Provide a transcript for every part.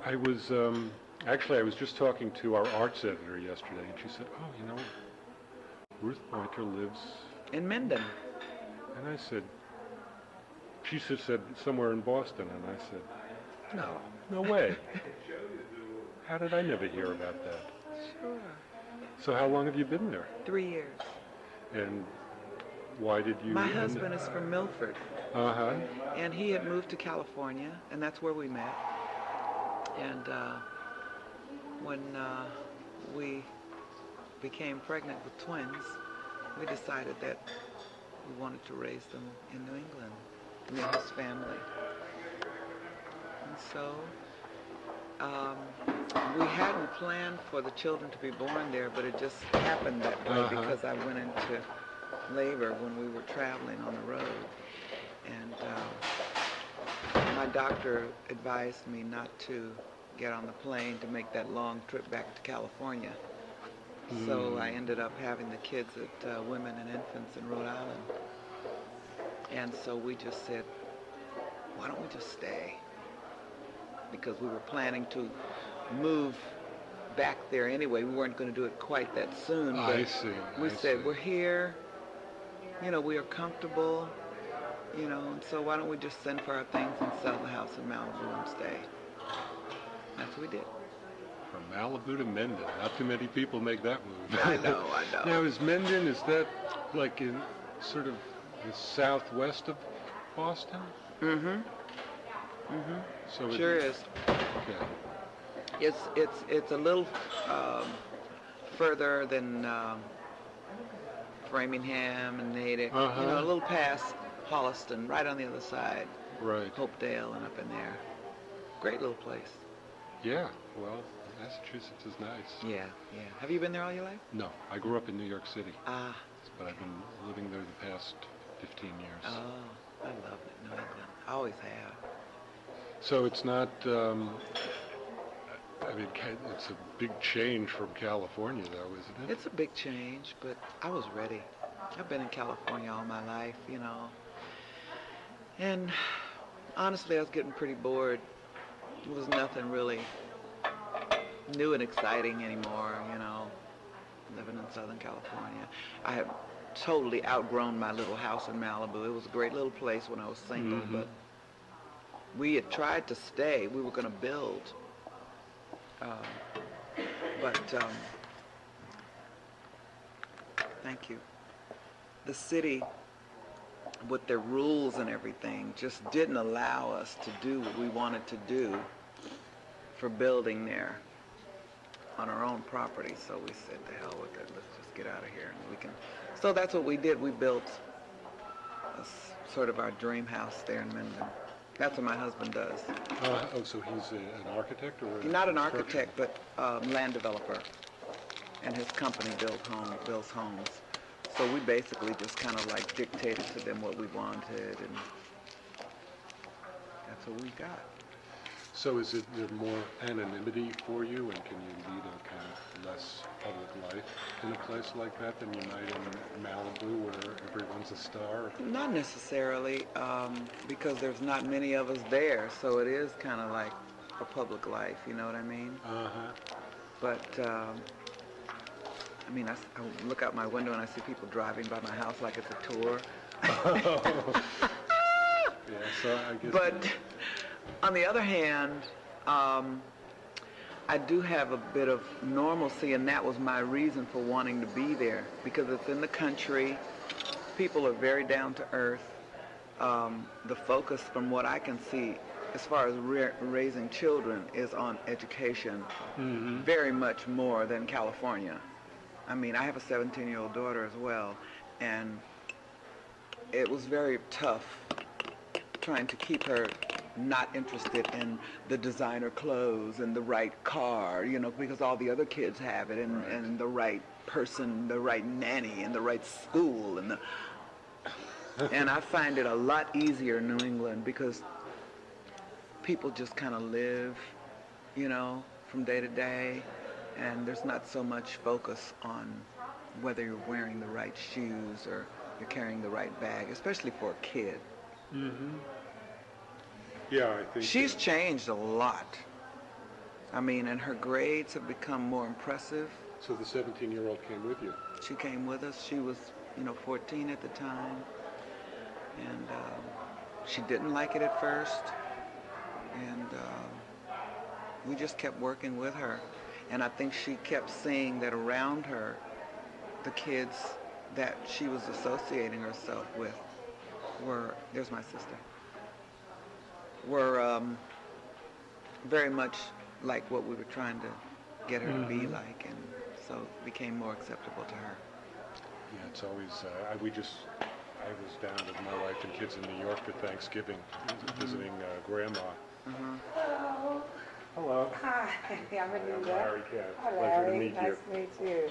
I was, actually, I was just talking to our arts editor yesterday, and she said, oh, you know, Ruth Pointer lives, In Minden. and I said, she said somewhere in Boston, and I said, no, no way. How did I never hear about that? Sure. So how long have you been there? 3 years. And why did you My end husband is from Milford, Uh-huh. and he had moved to California, and that's where we met. And when we became pregnant with twins, we decided that we wanted to raise them in New England, near his family. And so we hadn't planned for the children to be born there, but it just happened that way because I went into labor when we were traveling on the road. And my doctor advised me not to get on the plane to make that long trip back to California. So I ended up having the kids at Women and Infants in Rhode Island. And so we just said, why don't we just stay? Because we were planning to move back there anyway. We weren't going to do it quite that soon. But I see. We said, we're here, you know, we are comfortable, you know, and so why don't we just send for our things and sell the house in Malibu and stay? That's what we did. From Malibu to Menden. Not too many people make that move. I know. Now, is Menden, is that like in sort of the southwest of Boston? Mm-hmm. So Sure is. Okay. It's a little further than Framingham and Natick. You know, a little past Holliston, right on the other side. Right. Hopedale and up in there. Great little place. Yeah. Well, Massachusetts is nice. Yeah. Have you been there all your life? No, I grew up in New York City. Ah. But I've been living there the past 15 years. Oh, I love it, New England. I always have. So it's not, I mean, it's a big change from California, though, isn't it? It's a big change, but I was ready. I've been in California all my life, you know. And honestly, I was getting pretty bored. There was nothing really new and exciting anymore, you know, living in Southern California. I had totally outgrown my little house in Malibu. It was a great little place when I was single, but we had tried to stay. We were going to build. Thank you. The city, with their rules and everything, just didn't allow us to do what we wanted to do for building there on our own property. So we said, to hell with it, let's just get out of here. And we can. So that's what we did. We built sort of our dream house there in Minden. That's what my husband does. So he's an architect or not an architect, but land developer, and his company builds homes. So we basically just kind of like dictated to them what we wanted, and that's what we got. So is there more anonymity for you, and can you lead a kind of less public life in a place like that than you might in Malibu, where everyone's a star? Not necessarily, because there's not many of us there, so it is kind of like a public life, you know what I mean? But, I mean, I look out my window and I see people driving by my house like it's a tour. Yeah, so I guess... But on the other hand, I do have a bit of normalcy, and that was my reason for wanting to be there, because it's in the country. People are very down to earth. The focus, from what I can see, as far as raising children, is on education, very much more than California. I mean, I have a 17-year-old daughter as well, and it was very tough trying to keep her not interested in the designer clothes and the right car, you know, because all the other kids have it, and the right person, the right nanny, and the right school, and I find it a lot easier in New England because people just kind of live, you know, from day to day, and there's not so much focus on whether you're wearing the right shoes or you're carrying the right bag, especially for a kid. Yeah, I think... She's changed a lot. I mean, and her grades have become more impressive. So the 17-year-old came with you? She came with us. She was, 14 at the time. And she didn't like it at first. And we just kept working with her. And I think she kept seeing that around her, the kids that she was associating herself with were, there's my sister, were very much like what we were trying to get her to be like, and so it became more acceptable to her. Yeah, it's always, I was down with my wife and kids in New York for Thanksgiving, visiting Grandma. Hello. Hello. Hi, I'm I'm Anita. Larry Cat. Hi, Pleasure to Larry. meet Nice you. to meet you.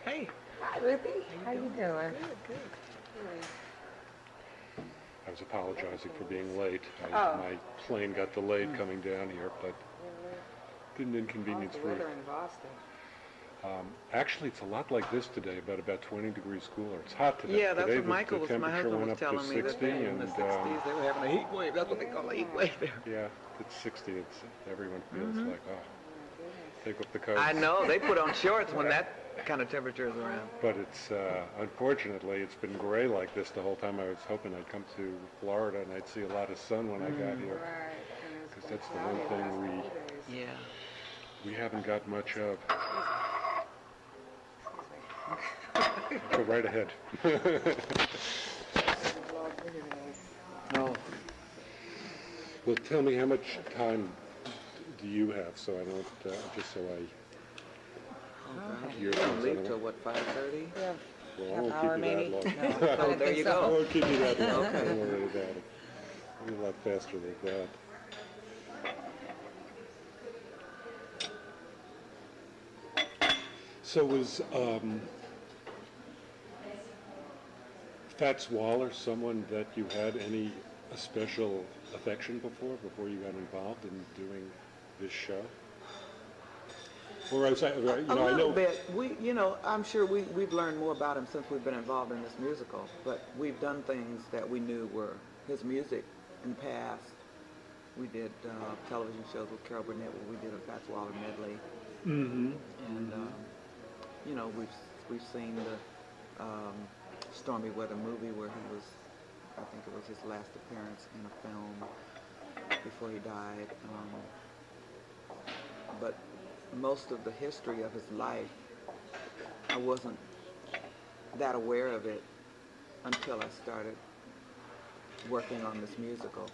Hey. Hi, Ruthie. How you doing? Good. I was apologizing for being late. Oh. My plane got delayed coming down here, but didn't inconvenience How's the Ruth. weather in Boston? Actually, it's a lot like this today, about 20 degrees cooler. It's hot today. Yeah, that's today what Michael the my temperature husband went was up to telling me that 60, in the and 60s they were having a heat wave. That's what they call a heat wave there. yeah, it's 60. It's everyone feels like, oh, take off the coat. I know, they put on shorts when that kind of temperature is around. But it's unfortunately it's been gray like this the whole time. I was hoping I'd come to Florida and I'd see a lot of sun when I got here, Right. and it's because been that's the one cloudy thing last few days. Yeah. we haven't got much of. Excuse me. Go right ahead. It's a lot bigger than this. No. Well, tell me, how much time do you have, so I don't just so I hear You don't things. leave till what, 5:30? Yeah. Well, I Half won't hour keep you maybe? that long. No, I Oh, didn't there think you so. I go. won't keep you that long. Okay. Don't worry about it. It'll be a lot faster than that. So was Fats Waller someone that you had a special affection before you got involved in doing this show? Or I was, A little bit. I'm sure we've learned more about him since we've been involved in this musical, but we've done things that we knew were his music in the past. We did television shows with Carol Burnett where we did a Fats Waller medley. Mm-hmm. And, we've seen the Stormy Weather movie where he was, I think it was his last appearance in a film before he died. But most of the history of his life, I wasn't that aware of it until I started working on this musical.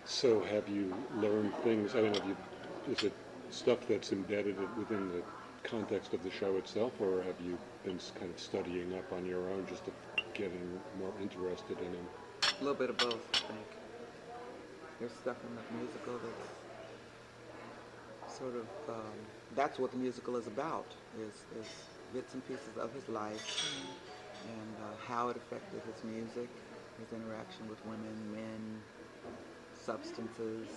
So have you learned things, I mean, is it stuff that's embedded within the context of the show itself, or have you been kind of studying up on your own just to getting more interested in him? A little bit of both, I think. There's stuff in the musical that's sort of, that's what the musical is about, is bits and pieces of his life and how it affected his music, his interaction with women, men, substances,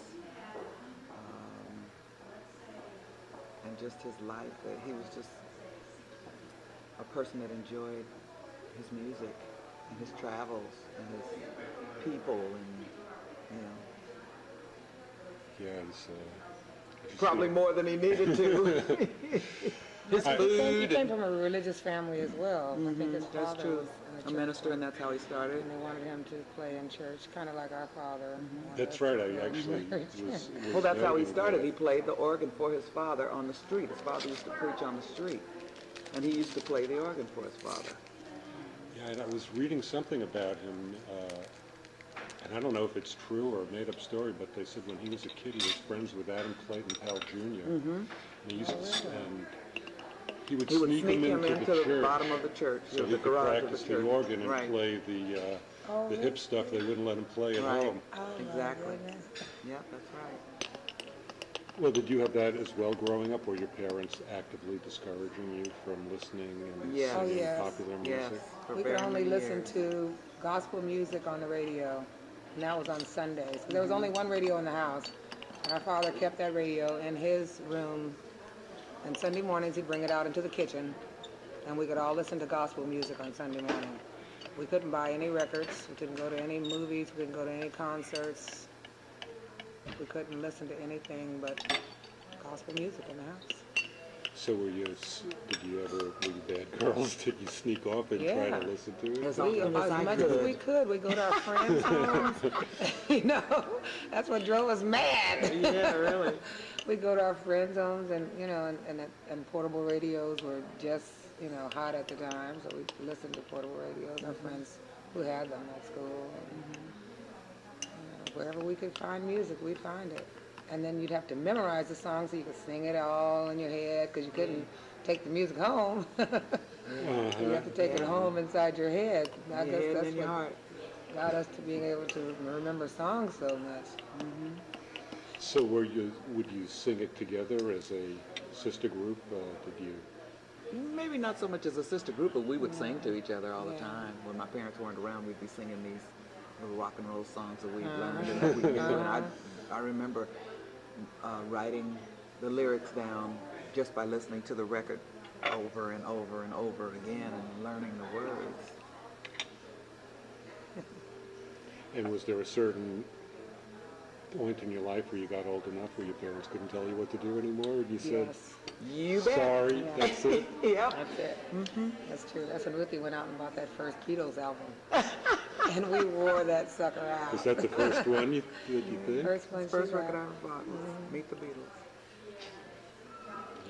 and just his life. That he was just a person that enjoyed his music and his travels and his people, and Yeah, probably more than he needed to. His He food. came from a religious family as well. I think his That's father true. was in the A church, minister, and that's how he started. and they wanted him to play in church, kind of like our father. wanted That's us right, to I play in actually church. was Well, that's how he noting started. that. He played the organ for his father on the street. His father used to preach on the street, and he used to play the organ for his father. Yeah, and I was reading something about him, and I don't know if it's true or a made-up story, but they said when he was a kid, he was friends with Adam Clayton Powell Jr. And he used to, and he would He would sneak him into the the church, bottom of the church, so the he could garage of practice the the church. organ and Right. play the hip stuff they wouldn't let him play at Right. home. Oh, my Exactly. goodness. Yeah, that's right. Well, did you have that as well growing up? Were your parents actively discouraging you from listening and Yes. singing Oh, yes. popular Yes. music? For We could very only many listen years. to gospel music on the radio, and that was on Sundays. There was only one radio in the house, and our father kept that radio in his room, and Sunday mornings he'd bring it out into the kitchen, and we could all listen to gospel music on Sunday morning. We couldn't buy any records, we couldn't go to any movies, we couldn't go to any concerts. We couldn't listen to anything but gospel music in the house. So were you, were you bad girls? Did you sneak off and try Yeah. to listen to it? As We, often as I much as we could. could, we go to our friends' homes. You know, that's what drove us mad. Yeah, really. We go to our friends' homes, and you know, and portable radios were just, you know, hot at the time, so we listened to portable radios. Our friends who had them at school, and, you know, wherever we could find music, we'd find it. And then you'd have to memorize the song so you could sing it all in your head, because you couldn't take the music home. You have to take it home inside your head. I guess Head that's in your what heart. got us to being able to remember songs so much. So would you sing it together as a sister group? Did you? Maybe not so much as a sister group, but we would sing to each other all the Yeah. time. When my parents weren't around, we'd be singing these little rock and roll songs that we'd learned and that we knew. And I remember writing the lyrics down just by listening to the record over and over and over again and learning the words. And was there a certain point in your life where you got old enough where your parents couldn't tell you what to do anymore, and you said, Yes, You bet. "Sorry, Yeah. that's it"? Yep. that's it. That's true. That's when Ruthie went out and bought that first Beatles album. And we wore that sucker out. Was that the first one that you think? First one she First bought. record I ever bought was Meet the Beatles.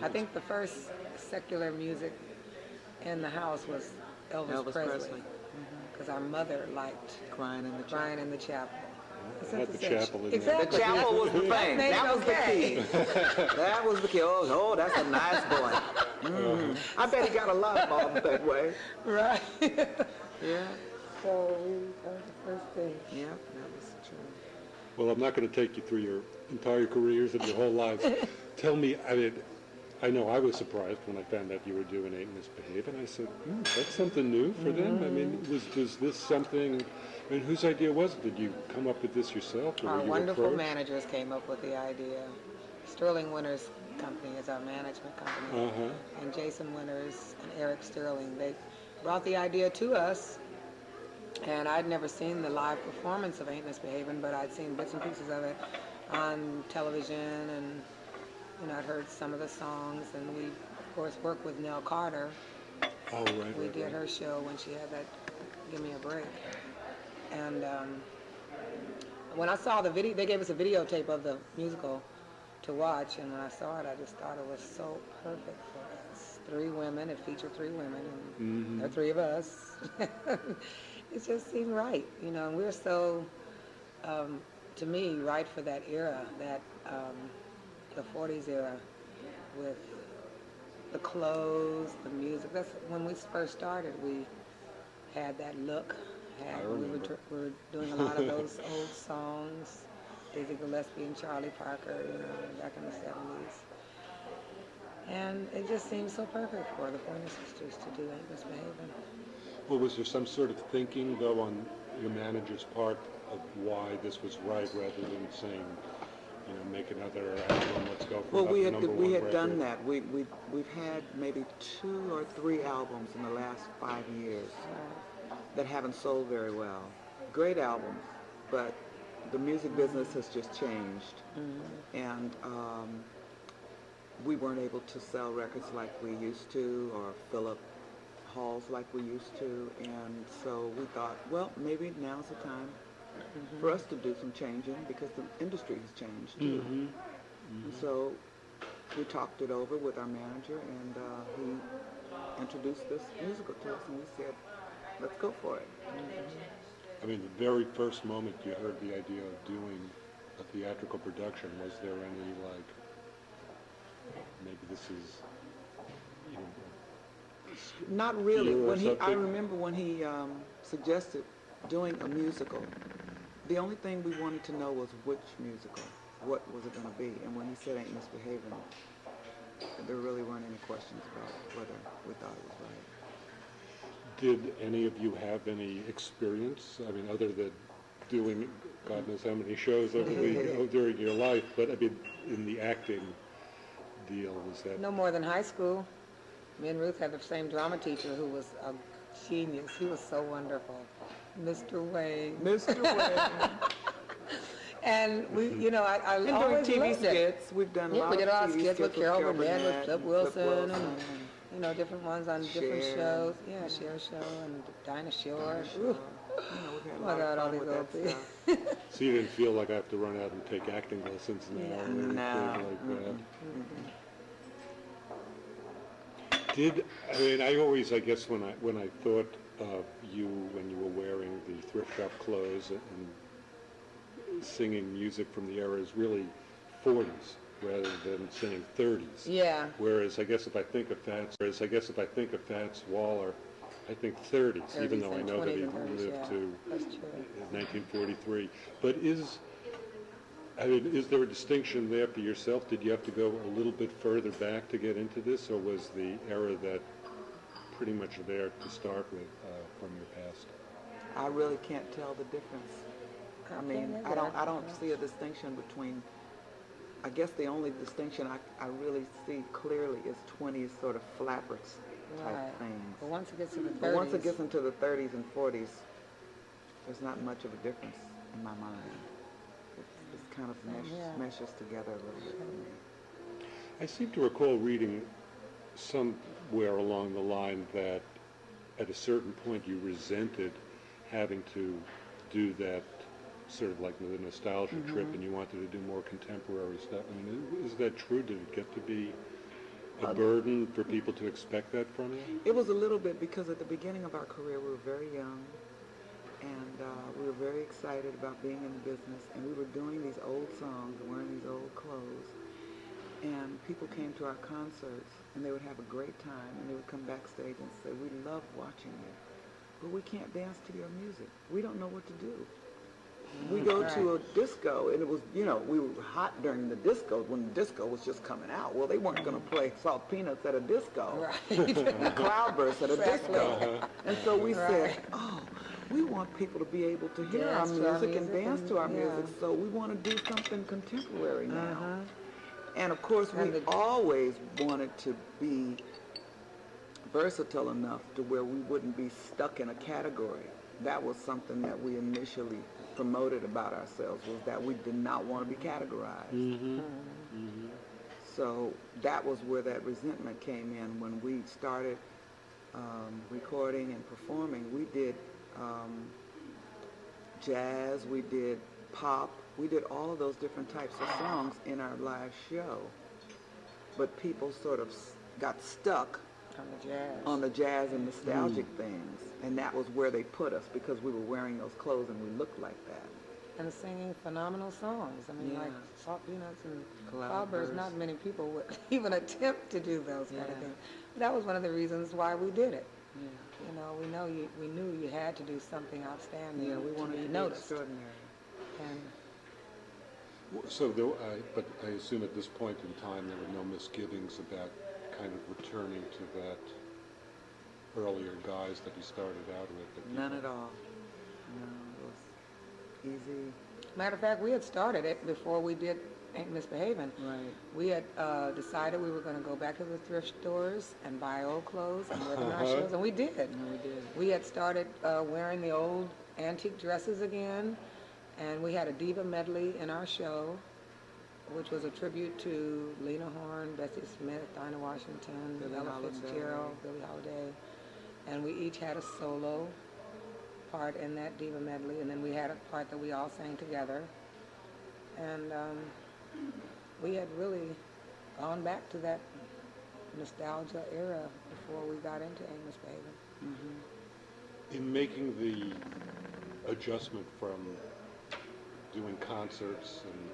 I think the first secular music in the house was Elvis, Elvis Presley. Presley. Because our mother liked Crying in the chapel. Crying in the Chapel. I had the chapel in there. Exactly. The chapel was the thing. Made it That was okay. the key. That was the key. Oh, that's a nice boy. I bet he got a lot of balls that way. Right. Yeah. So that was the first thing. Yeah, that was true. Well, I'm not going to take you through your entire careers and your whole lives. Tell me, I know I was surprised when I found out you were doing Ain't Misbehave, and I said, that's something new for them? I mean, was this something, I mean, whose idea was it? Did you come up with this yourself, or Our were you wonderful approached? managers came up with the idea. Sterling Winters Company is our management company. Uh-huh. And Jason Winters and Eric Sterling, they brought the idea to us. And I'd never seen the live performance of Ain't Misbehaving, but I'd seen bits and pieces of it on television, and you know, I'd heard some of the songs, and we, of course, worked with Nell Carter. Oh, right, We right, did right. her show when she had that Give Me a Break. And when I saw the video, they gave us a videotape of the musical to watch, and when I saw it, I just thought it was so perfect for us. 3 women, it featured 3 women, and there are 3 of us. It just seemed right, you know, and we're so, to me, right for that era, that the 40s era, with the clothes, the music. That's when we first started. We had that look. remember. We were doing a lot of those old songs, Dizzy Gillespie and Charlie Parker, you know, back in the 70s. And it just seemed so perfect for the Pointer Sisters to do Ain't Misbehaving. Well, was there some sort of thinking, though, on your manager's part of why this was right, rather than saying, you know, make another album, let's go for Well, we number had one done record? that. We've had maybe 2 or 3 albums in the last 5 years that haven't sold very well. Great albums, but the music business has just changed, and we weren't able to sell records like we used to, or fill up halls like we used to, and so we thought, well, maybe now's the time for us to do some changing, because the industry has changed too. And so we talked it over with our manager, and he introduced this musical to us, and we said, let's go for it. I mean, the very first moment you heard the idea of doing a theatrical production, was there any, like, maybe this is, you know, Not really. You or When I something? remember when he suggested doing a musical, the only thing we wanted to know was which musical, what was it going to be. And when he said Ain't Misbehaving, there really weren't any questions about whether we thought it was right. did any of you have any experience, I mean, other than doing God knows how many shows over during your life, but I mean, in the acting deal, was that? No more than high school. Me and Ruth had the same drama teacher who was a genius. He was so wonderful. Mr. Wayne. Mr. Wayne. And we, you know, I And doing always TV loved it. skits. We've done a Yeah, lot we did a lot of of TV skits with Carol Burnett, with Flip Wilson, and you know, different ones on different Cher, shows. Yeah, Cher Show and Dinah Shore. Sure. Ooh, You know, we've had oh a my lot God, of all fun these with old that people. stuff. So you didn't feel like I have to run out and take acting lessons now Yeah. or anything No. like that? Mm-mm. I mean, I always, I guess, when I thought of you when you were wearing the thrift shop clothes and singing music from the era is really 40s rather than saying 30s. Yeah. Whereas I guess if I think of Fats Waller, I think 30s, even 30s though I and know that 20s he and 30s, lived yeah. to That's true. 1943. But is there a distinction there for yourself? Did you have to go a little bit further back to get into this, or was the era that pretty much there to start with from your past? I really can't tell the difference. I mean, I don't see a distinction between, I guess the only distinction I really see clearly is 20s sort of flappers type Right. things. But once it gets to the 30s, But once it gets into the 30s and 40s, there's not much of a difference in my mind. It kind of meshes together a little bit for me. I seem to recall reading somewhere along the line that at a certain point you resented having to do that sort of like the nostalgia trip, and you wanted to do more contemporary stuff. I mean, is that true? Did it get to be a burden for people to expect that from you? It was a little bit because at the beginning of our career we were very young, and we were very excited about being in the business, and we were doing these old songs and wearing these old clothes, and people came to our concerts and they would have a great time, and they would come backstage and say, "We love watching you, but we can't dance to your music. We don't know what to do." We go to a disco, and it was, you know, we were hot during the disco when the disco was just coming out. Well, they weren't going to play Salt Peanuts at a disco, right. Cloudburst at a Exactly. disco. And so we said, Right. oh, we want people to be able to hear Dance our to our music and music dance and- to our yeah. music, so we want to do something contemporary now. Uh-huh. And of course, we And the- always wanted to be versatile enough to where we wouldn't be stuck in a category. That was something that we initially promoted about ourselves, was that we did not want to be categorized. Mm-hmm. Mm-hmm. So that was where that resentment came in when we started recording and performing. We did jazz, we did pop, we did all of those different types of songs in our live show. But people sort of got stuck on the jazz and nostalgic things, and that was where they put us because we were wearing those clothes and we looked like that. And singing phenomenal songs. I mean, Yeah. like Salt Peanuts and Cloudburst. Cloudburst, not many people would even attempt to do those kind of Yeah. things. That was one of the reasons why we did it. Yeah. You know, we knew you had to do something outstanding Yeah, we wanted to to be be noticed. extraordinary. And So, but I assume at this point in time there were no misgivings about kind of returning to that earlier guise that you started out with. that None people- at all. No, it was easy. matter of fact, we had started it before we did Ain't Misbehaving. Right. We had decided we were going to go back to the thrift stores and buy old clothes and wear them in our shows, and we did. No, we did. We had started wearing the old antique dresses again, and we had a diva medley in our show, which was a tribute to Lena Horne, Bessie Smith, Dinah Washington, Billie Ella Holiday. Fitzgerald, Billie Holiday, and we each had a solo part in that diva medley, and then we had a part that we all sang together, and we had really gone back to that nostalgia era before we got into Ain't Misbehaving. Mm-hmm. In making the adjustment from doing concerts and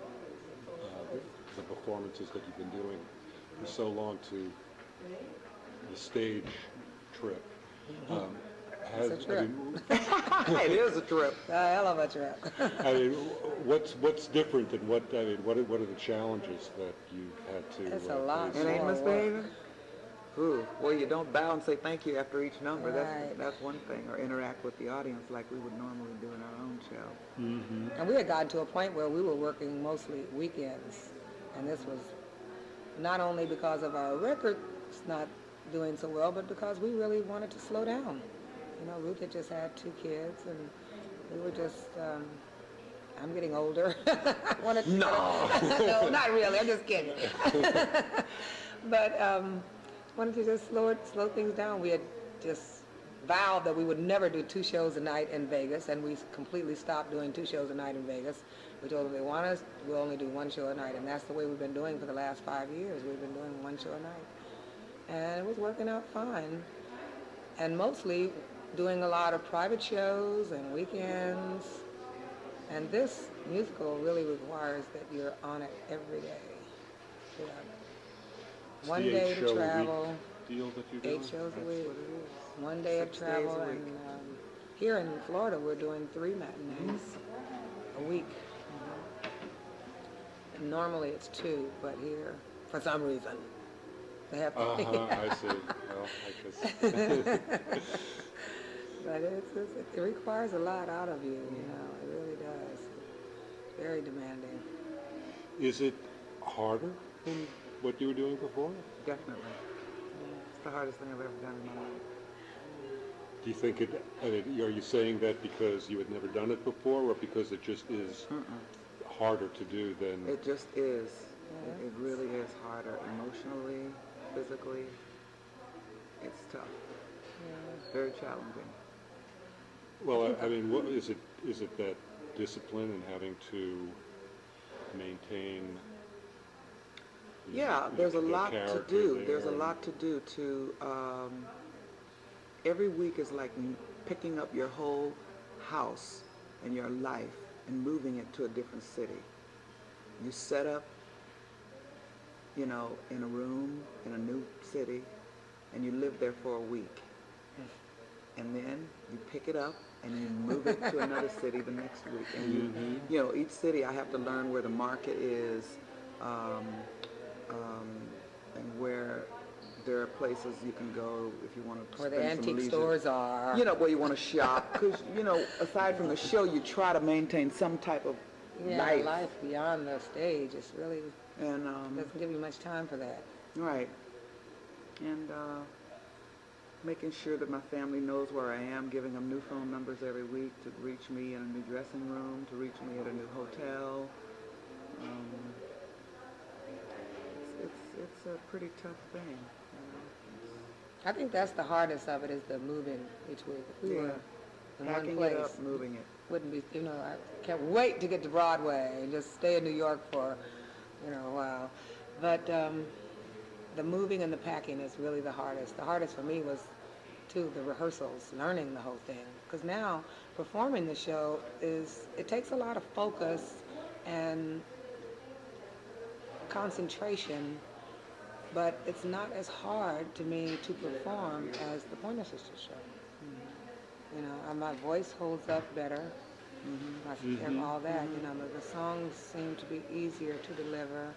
the performances that you've been doing for so long to the stage trip, It's a trip. It is a trip. A hell of a trip. I mean, what's different than what are the challenges that you've had to It's a lot. face? And ain't More misbehaving? Ooh, well, you don't bow and say thank you after each number. Right. That's one thing. Or interact with the audience like we would normally do in our own show. Mm-hmm. And we had gotten to a point where we were working mostly weekends, and this was not only because of our records not doing so well, but because we really wanted to slow down. You know, Ruth had just had 2 kids, and we were just I'm getting older. I wanna No. no, not really. I'm just kidding. But wanted to just slow things down. We had just vowed that we would never do 2 shows a night in Vegas, and we completely stopped doing 2 shows a night in Vegas. We told them they want us, we'll only do 1 show a night, and that's the way we've been doing for the last 5 years. We've been doing 1 show a night, and it was working out fine. And mostly doing a lot of private shows and weekends. And this musical really requires that you're on it every day. You know, It's one the day 8 to show a week travel, deal that you're doing? 8 shows a That's week, what it is. 1 day of 6 days travel, a and week. here in Florida we're doing 3 matinees a week. And normally it's 2, but here, for some reason, they have to. I see. Well, I guess. But it requires a lot out of you, you know, it really does. Very demanding. Is it harder than what you were doing before? Definitely. It's the hardest thing I've ever done in my life. Do you think it, are you saying that because you had never done it before, or because it just is harder to do than? It just is. Yeah. It really is harder emotionally, physically. It's tough. Very challenging. Well, I mean, what is it? Is it that discipline and having to maintain? Yeah, there's a the lot to character do. there There's a and- lot to do to, every week is like picking up your whole house and your life and moving it to a different city. You set up, you know, in a room in a new city, and you live there for a week. And then you pick it up and you move it to another city the next week. And you know, each city I have to learn where the market is, and where there are places you can go if you want to Where the spend some antique leisure. stores are. You know, where you want to shop. Because, you know, aside from the show, you try to maintain some type of Yeah, life beyond the stage. It's really And, doesn't give you much time for that. right. And making sure that my family knows where I am, giving them new phone numbers every week to reach me in a new dressing room, to reach me at a new hotel. It's a pretty tough thing. You know? I think that's the hardest of it, is the moving each week. If we were in one Packing place, it up, moving it. wouldn't be, you know, I can't wait to get to Broadway and just stay in New York for, you know, a while. But the moving and the packing is really the hardest. The hardest for me was, too, the rehearsals, learning the whole thing. Because now, performing the show it takes a lot of focus and concentration, but it's not as hard to me to perform as the Pointer Sisters show. You know, my voice holds up better, and all that. You know, the songs seem to be easier to deliver.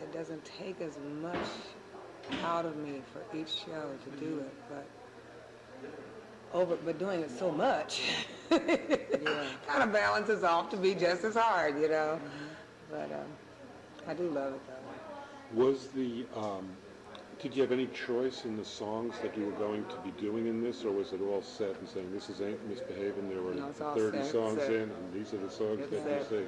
It doesn't take as much out of me for each show to do it, but doing it so much kind of balances off to be just as hard, you know. But I do love it though. Was the, did you have any choice in the songs that you were going to be doing in this, or was it all set and saying, this is Ain't Misbehaving, there were No, it's all 30 set. songs Set. in, and these are the songs It's that you set. sing?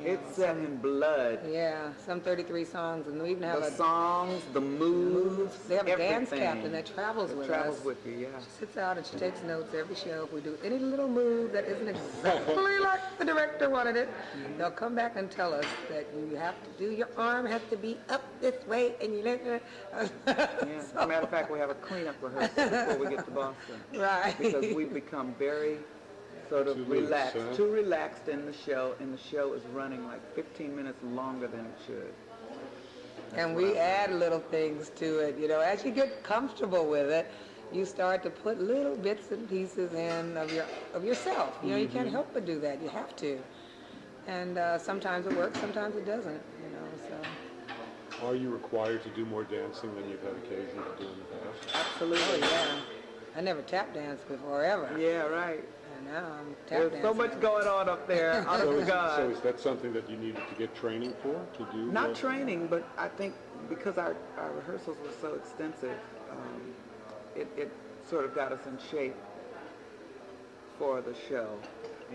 It's set in blood. Yeah, some 33 songs, and we even have The a songs, the moves, They have a dance everything. captain that travels with Travels us. with you, yeah. She sits out and she takes notes every show. If we do any little move that isn't exactly like the director wanted it, they'll come back and tell us that you have to do, your arm has to be up this way, and you let her. Yeah. As a matter of fact, we have a cleanup rehearsal before we get to Boston. Right. Because we've become very sort of Too loose, relaxed, huh? too relaxed in the show, and the show is running like 15 minutes longer than it should. And we add little things to it. You know, as you get comfortable with it, you start to put little bits and pieces in of yourself. You know, you can't help but do that. You have to. And sometimes it works, sometimes it doesn't. You know, so. Are you required to do more dancing than you've had occasion to do in the past? Oh Absolutely. yeah. I never tap danced before ever. Yeah, right. And now I'm tap There's dancing. so much going on up there. Honest to So God. is that something that you needed to get training for, to do? Not training, but I think because our rehearsals were so extensive, it sort of got us in shape for the show.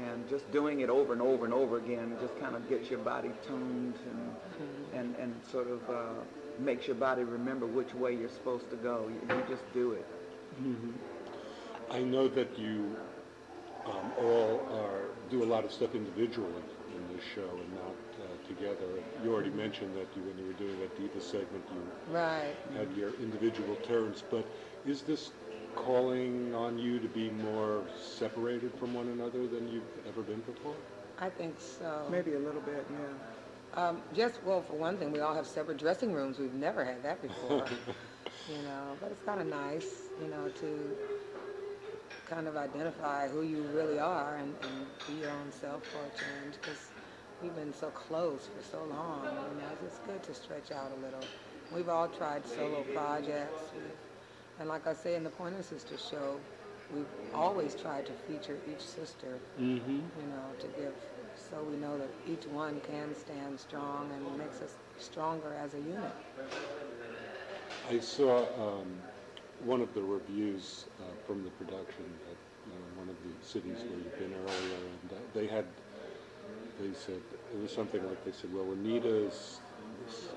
And just doing it over and over and over again just kind of gets your body tuned and sort of makes your body remember which way you're supposed to go. You just do it. I know that you do a lot of stuff individually in this show and not together. You already mentioned that when you were doing that Diva segment, you Right. had your individual turns, but is this calling on you to be more separated from one another than you've ever been before? I think so. Maybe a little bit, yeah. Well, for one thing, we all have separate dressing rooms. We've never had that before, but it's kind of nice, to kind of identify who you really are and be your own self for a change, because we've been so close for so long. It's good to stretch out a little. We've all tried solo projects, and like I say in the Pointer Sisters show, we've always tried to feature each sister, to give, so we know that each one can stand strong and makes us stronger as a unit. I saw one of the reviews from the production at one of the cities where you've been earlier, and they said, it was something like, they said, well, Anita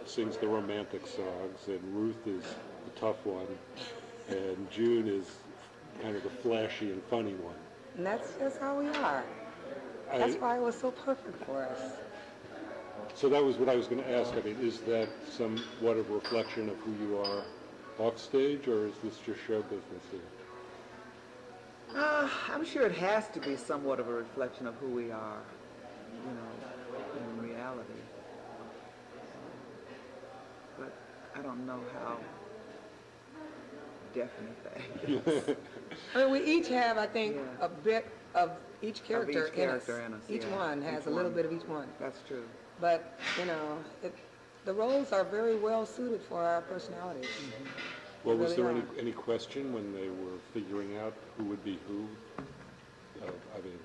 sings the romantic songs, and Ruth is the tough one, and June is kind of the flashy and funny one. And that's just how we are. That's why it was so perfect for us. So that was what I was going to ask. I mean, is that somewhat of a reflection of who you are off stage, or is this just show business here? I'm sure it has to be somewhat of a reflection of who we are, in reality. But I don't know how definite that is. I mean, we each have, I think, a bit of each character, in us. Each one has Each a little one. bit of each one. That's true. But, the roles are very well suited for our personalities. Well, was Really there are. any question when they were figuring out who would be who? I mean,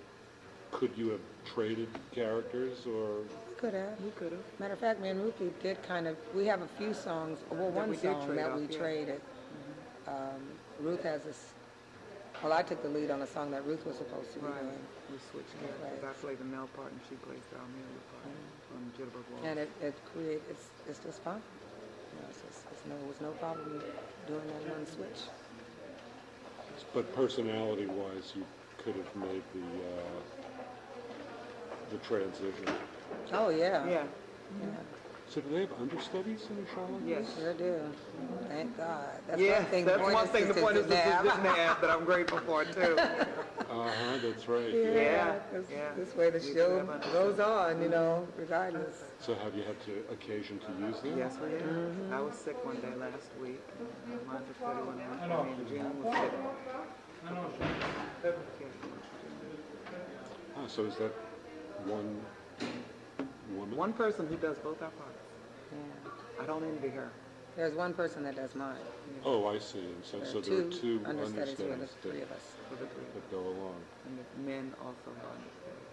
could you have traded characters, or? We could have. We could have. Matter of fact, me and Ruthie did we have a few songs, one we did song trade that off, we yeah. traded. Ruth has this, I took the lead on a song that Ruth was supposed to be Right. doing. We switched characters. I played the male part and she plays the Amelia part on Jitterbug Waltz. And it's just fun. It was no problem doing that one switch. But personality-wise, you could have made the transition. Oh, yeah. Yeah. Yeah. So do they have understudies in a show like Yes. this? Sure do. Thank God. That's Yes, one thing that's one thing the Pointer Sisters have. didn't have that I'm grateful for, too. Uh-huh, that's right. Yeah, 'cause yeah. This way the We do show have understudies. goes on, regardless. So have you had occasion to use them? Yes, we have. I was sick one day last week. Martha said when I went to me, and June was sick. So is that one woman? One person who does both our parts. Yeah. I don't envy her. There's one person that does mine. Oh, I see. And so there are two understudies for the understudies three of us. For the three. that go along. And the men also have understudies.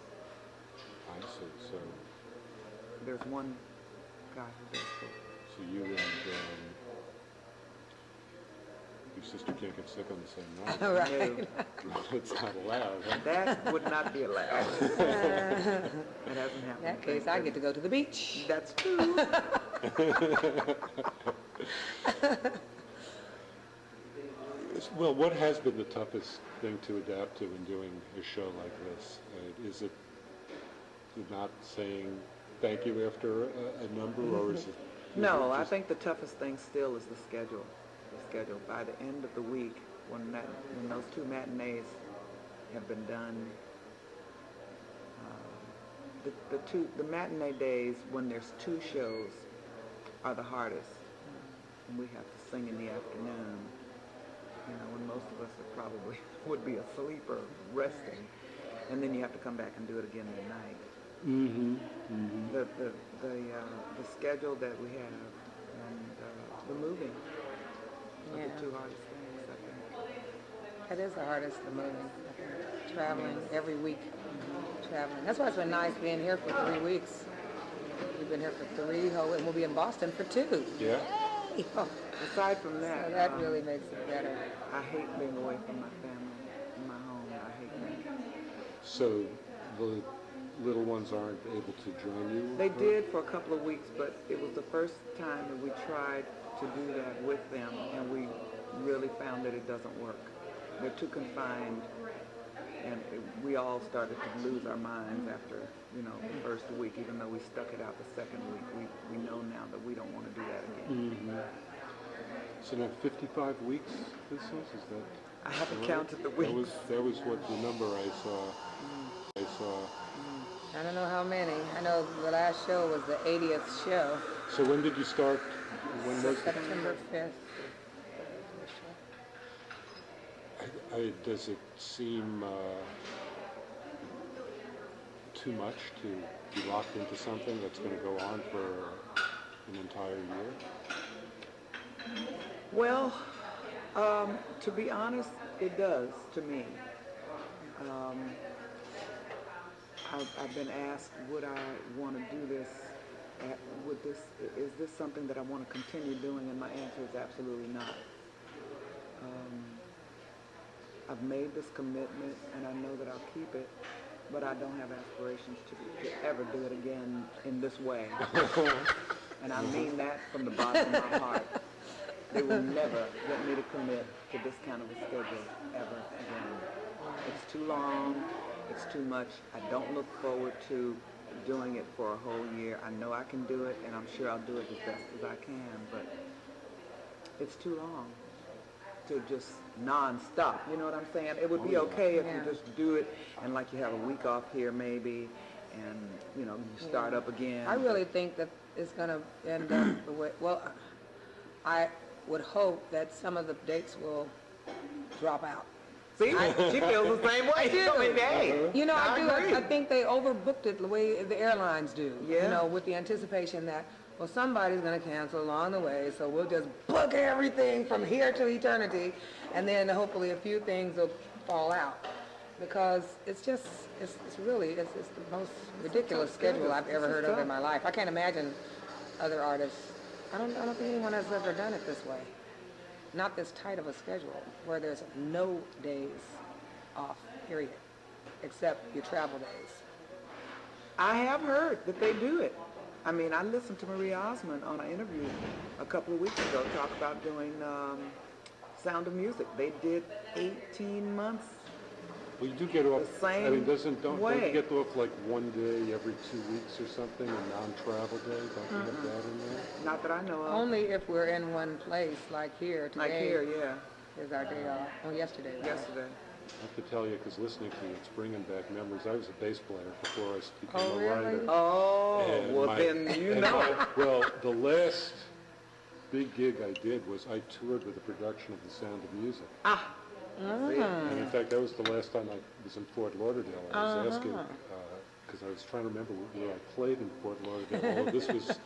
I see. So There's one guy who does both. you and your sister can't get sick on the same night. Right. No, It's not allowed. Huh? that would not be allowed. It hasn't happened. In that case, I get to go to the beach. That's true. Well, what has been the toughest thing to adapt to in doing a show like this? Is it not saying thank you after a number, or is it? No, I think the toughest thing still is the schedule. The schedule. By the end of the week, when those two matinees have been done, the matinee days when there's two shows are the hardest, and we have to sing in the afternoon. When most of us are probably would be asleep or resting, and then you have to come back and do it again at night. Mm-hmm. Mm-hmm. The schedule that we have and the moving are Yeah. the two hardest things, I think. That is the hardest, the moving. I think. Traveling every week. Traveling. That's why it's been nice being here for 3 weeks. We've been here for 3 whole, and we'll be in Boston for 2. Yeah. Yay! Aside from that, So that really makes it better. I hate being away from my family and my home. I hate that. So the little ones aren't able to join you? They did for a couple of weeks, but it was the first time that we tried to do that with them, and we really found that it doesn't work. They're too confined, and we all started to lose our minds after, the first week. Even though we stuck it out the second week, we know now that we don't want to do that again. Mm-hmm. So now 55 weeks this is that? I haven't right? counted the weeks. That was what the number I saw. I don't know how many. I know the last show was the 80th show. So when did you start? When was it? September 5th. Does it seem too much to be locked into something that's going to go on for an entire year? Well, to be honest, it does to me. I've been asked, would I want to do this? Is this something that I want to continue doing? And my answer is absolutely not. I've made this commitment, and I know that I'll keep it, but I don't have aspirations to ever do it again in this way. And I mean that from the bottom of my heart. They will never get me to commit to this kind of a schedule ever again. It's too long. It's too much. I don't look forward to doing it for a whole year. I know I can do it, and I'm sure I'll do it as best as I can, but it's too long to just non-stop. You know what I'm saying? It would be okay if you just do it, and like you have a week off here maybe, and you start up again. I really think that it's going to end up the way, well, I would hope that some of the dates will drop out. See, she feels the same way. I do. So maybe, hey, I do. agree. I think they overbooked it the way the airlines do. Yeah. With the anticipation that, well, somebody's going to cancel along the way, so we'll just book everything from here to eternity, and then hopefully a few things will fall out. Because it's the most ridiculous schedule I've ever heard of in my life. I can't imagine other artists. I don't think anyone has ever done it this way. Not this tight of a schedule, where there's no days off, period, except your travel days. I have heard that they do it. I mean, I listened to Marie Osmond on an interview a couple of weeks ago talk about doing Sound of Music. They did 18 months. Well, you do get off. The same don't way. you get off like one day every 2 weeks or something, a non-travel day? Don't you have that in there? Not that I know of. Only if we're in one place, like here today. Like here, yeah. Is our day off. Well, yesterday. Right? Yesterday. I have to tell you, because listening to you, it's bringing back memories. I was a bass player before I became Oh, a really? writer. Oh, And well my- then you and know. well, the last big gig I did was I toured with a production of The Sound of Music. Ah. See? And in fact, that was the last time I was in Fort Lauderdale. I was asking, because I was trying to remember where I played in Fort Lauderdale. Although this was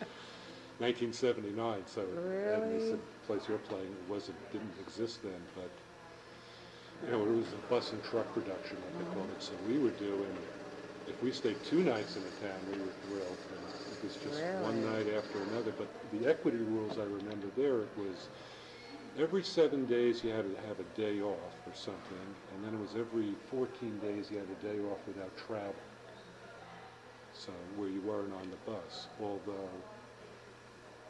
1979, so and this place you're playing didn't exist then, but it was a bus and truck production, like they called it. So we were doing, if we stayed 2 nights in a town, we were thrilled. And it was just one night after another. But the equity rules I remember there, it was every 7 days you had to have a day off or something, and then it was every 14 days you had a day off without travel. So where you weren't on the bus, although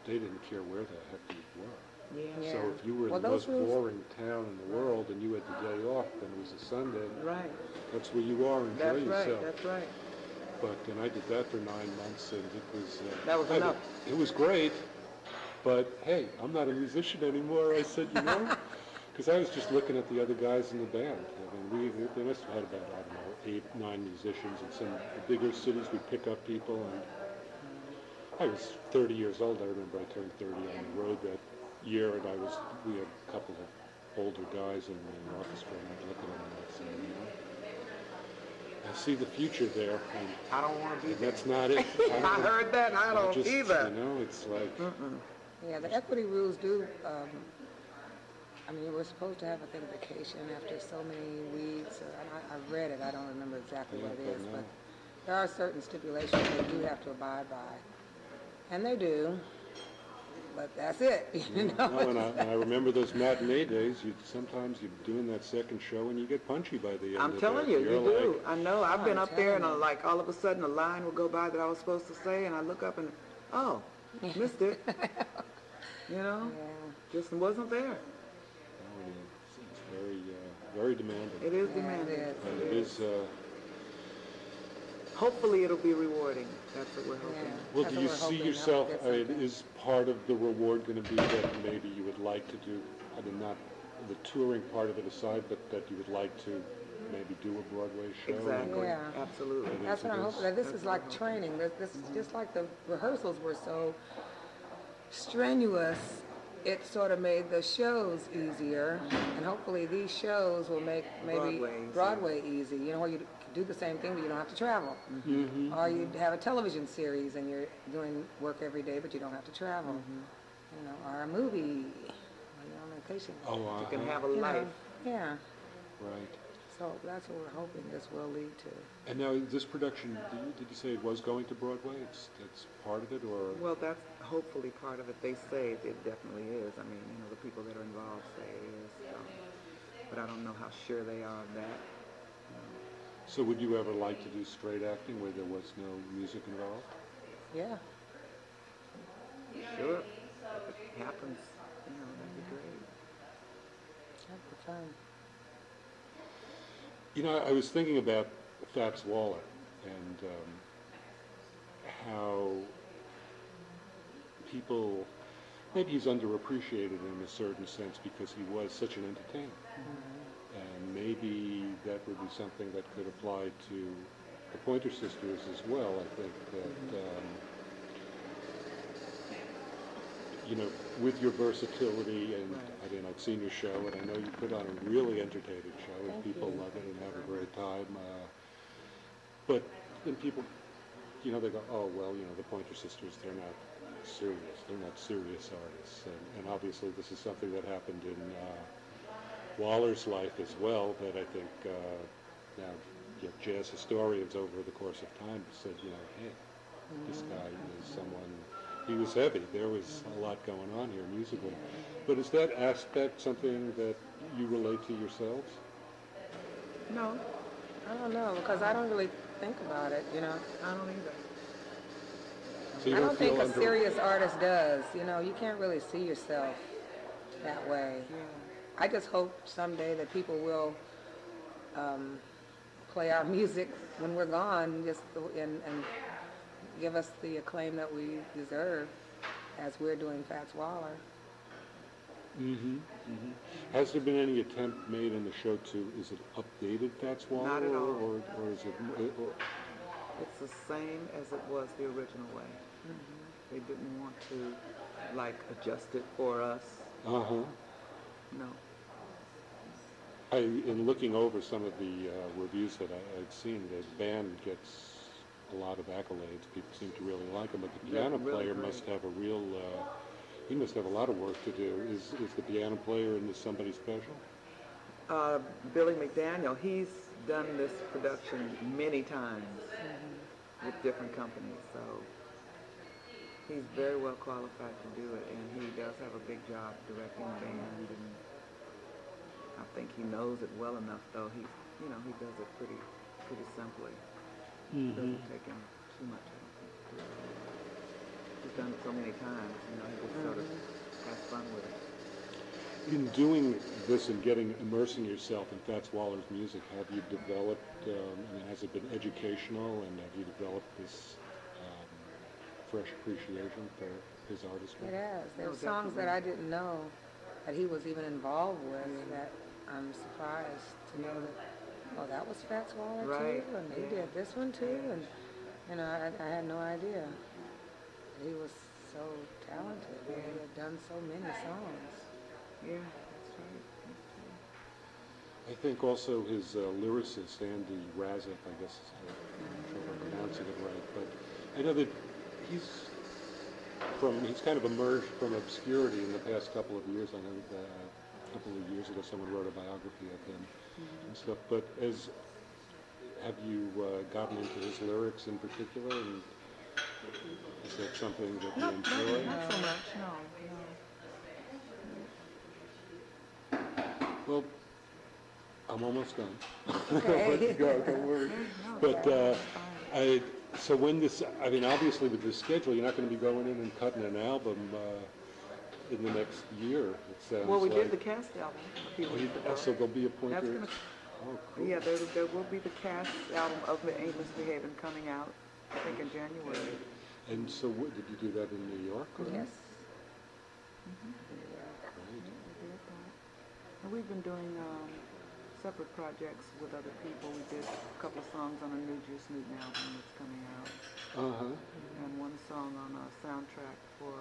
they didn't care where the heck you were. Yeah. So if you were in the most boring town in the world and you had the day off and it was a Sunday, Right. that's where you are, enjoy yourself. That's right. But and I did that for 9 months, and it was That was enough. It was great, but hey, I'm not a musician anymore. I said, because I was just looking at the other guys in the band. I mean, they must have had about, I don't know, 8, 9 musicians. In some bigger cities, we pick up people, and I was 30 years old. I remember I turned 30 on the road that year, and we had a couple of older guys in the orchestra, and I'd look at them and I'd say, I see the future there, and I don't want to be there. that's not it. I heard that. I don't just, either. It's like, Yeah, the equity rules do, we're supposed to have, I think, vacation after so many weeks, I've read it, I don't remember exactly what it is, but there are certain stipulations they do have to abide by. And they do. but that's it. You know? No, and I remember those matinee days. Sometimes you're doing that second show and you get punchy by the end of I'm it. telling you, You're you do. like, I know. I've been I'm up there and telling you. like all of a sudden a line will go by that I was supposed to say, and I look up and, oh, missed it. You know, Yeah. just wasn't there. oh, it's very demanding. It is Yeah, demanding. it is. And it is, Hopefully it'll be rewarding. That's what we're hoping. Yeah. well, That's do what you we're see hoping, that yourself, we'll get something. is part of the reward going to be that maybe you would like to do, I mean, not the touring part of it aside, but that you would like to maybe do a Broadway show? Exactly. Yeah. Absolutely. That's what I'm hoping. That this That's is what like I'm hoping. training. This is just like the rehearsals were so strenuous. It sort of made the shows easier, and hopefully these shows will make maybe Broadway easier. Broadway easy. You know, where you do the same thing, but you don't have to travel. Mm-hmm. Or you have a television series and you're doing work every day, but you don't have to travel. You know, or a movie when you're on vacation. Oh, You can have a You know, life. yeah. right. So that's what we're hoping this will lead to. And now, this production, did you say it was going to Broadway? It's part of it, or? Well, that's hopefully part of it. They say it definitely is. I mean, you know, the people that are involved say it is. But I don't know how sure they are of that. So would you ever like to do straight acting where there was no music involved? Yeah. Sure. If it happens, you know, that'd be great. That'd be fun. You know, I was thinking about Fats Waller and how people, maybe he's underappreciated in a certain sense because he was such an entertainer. And maybe that would be something that could apply to the Pointer Sisters as well. I think that, you know, with your versatility, and I mean, I've seen your show, and I know you put on a really entertaining show, and Thank people you. love it and have a great time. But then people, you know, they go, oh, well, you know, the Pointer Sisters, they're not serious. They're not serious artists. And obviously this is something that happened in Waller's life as well, that I think now, you know, jazz historians over the course of time said, you know, hey, this guy is someone, he was heavy. There was a lot going on here musically. But is that aspect something that you relate to yourselves? No, I don't know, because I don't really think about it, you know. I don't either. So you I don't think feel a serious artist does. You know, you can't really see yourself that way. Yeah. I just hope someday that people will play our music when we're gone, and give us the acclaim that we deserve, as we're doing Fats Waller. Mm-hmm. Mm-hmm. Has there been any attempt made in the show to, is it updated Fats Waller? Not at all. Or is it, It's the same as it was the original way. They didn't want to, like, adjust it for us. uh-huh. No. In looking over some of the reviews that I'd seen, the band gets a lot of accolades. People seem to really like him, but the They're piano really player great. must have a real, he must have a lot of work to do. Is the piano player in this somebody special? Billy McDaniel, he's done this production many times with different companies, so he's very well qualified to do it, and he does have a big job directing the band, and I think he knows it well enough, though. He does it pretty simply. It doesn't take him too much, I don't think. He's done it so many times, you know, he just sort of has fun with it. In doing this and immersing yourself in Fats Waller's music, have you developed, I mean, has it been educational, and have you developed this fresh appreciation for his artistry? It has. There Oh, are songs that definitely. I didn't know that he was even involved with, that I'm surprised to know that, oh, that was Fats Waller Right, too, and he yeah. did this one too, and you know, I had no idea that he was so talented. He had done so many songs. Yeah, that's right. I think also his lyricist, Andy Razek, I guess, I'm not sure if I'm pronouncing it right, but I know that he's kind of emerged from obscurity in the past couple of years. I know a couple of years ago someone wrote a biography of him and stuff, but have you gotten into his lyrics in particular? And Is that something that you No, enjoy? not so much, no. Well, I'm almost done. Okay. Let you go, don't worry. But so when this, I mean, obviously with this schedule, you're not going to be going in and cutting an album in the next year, it sounds Well, we like. did the cast album a few weeks ago. So there'll be a point That's where gonna, oh, cool. yeah, there will be the cast album of the Ain't Misbehaving coming out, I think in January. And so did you do that in New York? Or? Yes. Great. And we've been doing separate projects with other people. We did a couple of songs on a new Juice Newton album that's coming out, Uh-huh. and one song on a soundtrack for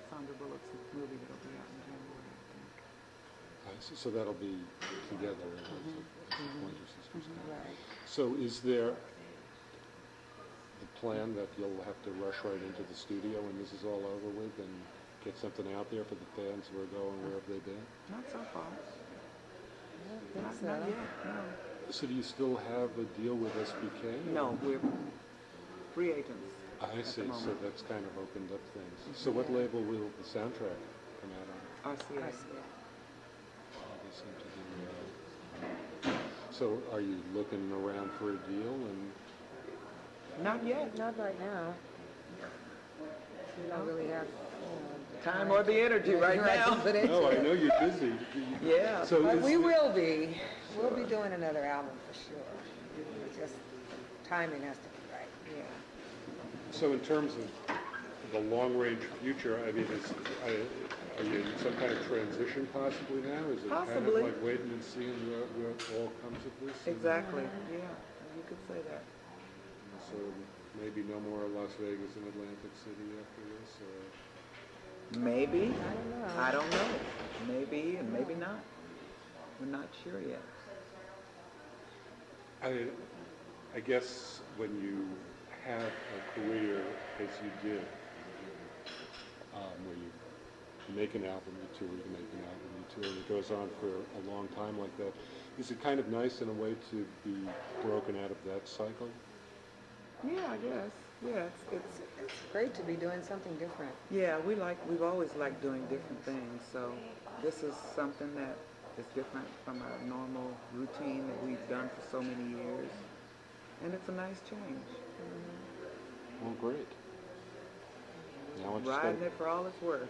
Sandra Bullock's movie that'll be out in January, I think. I see. So that'll be together as a Pointer Sisters. Right. So is there the plan that you'll have to rush right into the studio when this is all over with and get something out there for the fans who are going wherever they've been? Not so far. Not So, yet, no. So do you still have a deal with SBK? No, we're free agents. I at the see, so moment. that's kind of opened up things. So what label will the soundtrack come out on? RCA. They seem to do, so are you looking around for a deal and Not yet. not right now. We don't really have Time or the energy right to now. put into no, I it. know you're busy. Yeah. So But is we the- will be. We'll be doing another album for sure. It's just timing has to be right. Yeah. So in terms of the long-range future, I mean, are you in some kind of transition possibly now? Is it kind of Possibly. like waiting and seeing what all comes of this? Exactly. Yeah, you could say that. So maybe no more Las Vegas and Atlantic City after this, or? Maybe. I don't know. I don't know. Maybe and maybe not. We're not sure yet. I guess when you have a career as you did, where you make an album, you tour, you make an album, you tour, and it goes on for a long time like that, is it kind of nice in a way to be broken out of that cycle? Yeah, I guess. Yeah, It's great to be doing something different. yeah, we've always liked doing different things. So this is something that is different from our normal routine that we've done for so many years. And it's a nice change. Well, great. Now it's Riding it for all it's worth.